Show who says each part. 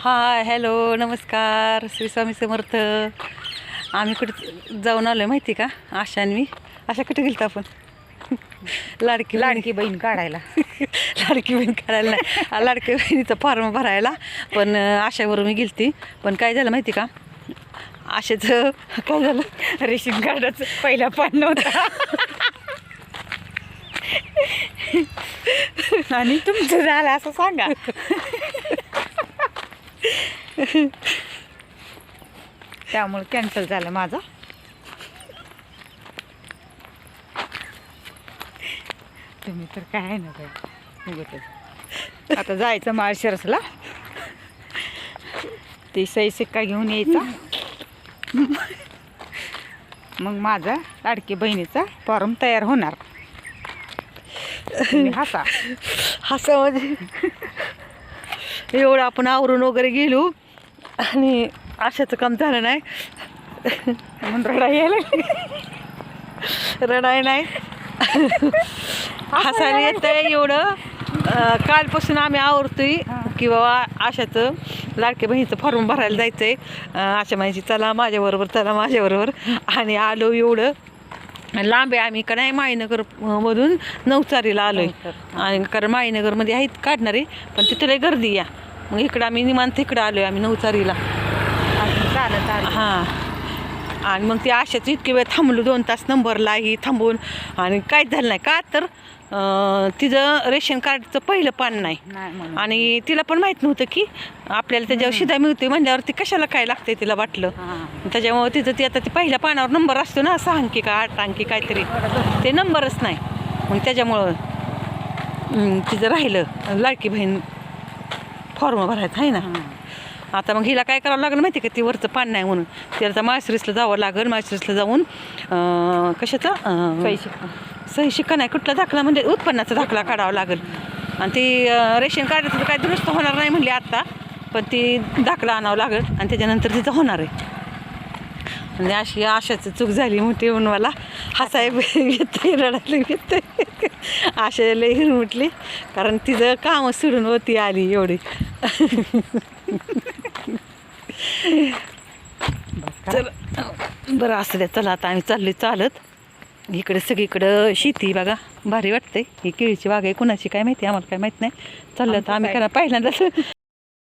Speaker 1: Hi hello नमस्कार श्री स्वामी समर्थ. आम्ही कुठे जाऊन आलो आहे माहिती का? आशा आणि मी. आशा कुठे गेलतो आपण?
Speaker 2: लाडकी बहीण काढायला.
Speaker 1: लाडकी बहीण काढायला नाही, लाडकी बहिणीचा फॉर्म भरायला. पण आशाबरोबर मी गेलती. पण काय झालं माहिती का? आशाचं काय झालं,
Speaker 2: रेशन कार्डाचं पहिला पान नव्हता आणि तुमचं झालं असं सांगा. त्यामुळे कॅन्सल झालं माझं. तुम्ही तर काय ना काय आता जायचं माळशिरसला, ते सही सिक्का घेऊन यायचा. मग माझा लाडकी बहिणीचा फॉर्म तयार होणार. तुम्ही हसा
Speaker 1: हसा म्हणजे एवढं आपण आवरून वगैरे गेलो आणि आशाचं काम झालं नाही
Speaker 2: म्हणून रडाई यायला.
Speaker 1: रडाय नाही, हसायला येतंय एवढं. कालपासून आम्ही आवरतोय की बाबा आशाचं लाडक्या बहिणीचं फॉर्म भरायला जायचं आहे. आशा म्हणायची चला माझ्याबरोबर, चला माझ्याबरोबर. आणि आलो एवढं लांब आहे. आम्ही का नाही माळीनगर मधून नवचारीला आलो आहे. आणि कारण माळीनगरमध्ये आहेत काढणारे, पण तिथे लई गर्दी या. मग इकडं आम्ही निवांत इकडं आलो आहे आम्ही नवचारीला.
Speaker 2: चालत आलं.
Speaker 1: हां. आणि मग ते आशाचं इतके वेळ थांबलो, 2 तास नंबरला ही थांबून. आणि काहीच झालं नाही का तर तिचं रेशन कार्डचं पहिलं पान नाही. आणि तिला पण माहीत नव्हतं की आपल्याला त्याच्यावर शिधा मिळते म्हणल्यावर ती कशाला काय लागते तिला वाटलं. त्याच्यामुळं तिचं ती आता ती पहिल्या पानावर नंबर असतो ना, 6 अंकी का 8 अंकी काहीतरी, ते नंबरच नाही. मग त्याच्यामुळं तिचं राहिलं लाडकी बहीण फॉर्म भरायचं आहे ना. आता मग हिला काय करावं लागलं माहिती का? ती वरचं पान नाही म्हणून तिला तर माळशिरसला जावं लागेल. माळशिरसला जाऊन कशाचा सही शिक्का नाही, कुठला दाखला म्हणजे उत्पन्नाचा दाखला काढावा लागेल. आणि ती रेशन कार्डाचं काय दुरुस्त होणार नाही म्हणली आत्ता, पण ती दाखला आणावं लागेल आणि त्याच्यानंतर तिचं होणार आहे. आणि अशी आशाची चूक झाली मोठी म्हणून मला हसाय येते, रडायला येते. आशा लई हिरमुटली कारण तिचं काम सोडून होती आली एवढी. चला बरं असं द्या. चला आता आम्ही चाललोय चालत. इकडे सगळीकडं शेती बघा, भारी वाटते. ही केळीची बाग आहे, कुणाची काय माहिती, आम्हाला काय माहीत नाही. चाललं तर आम्ही करा पहिल्यांदाच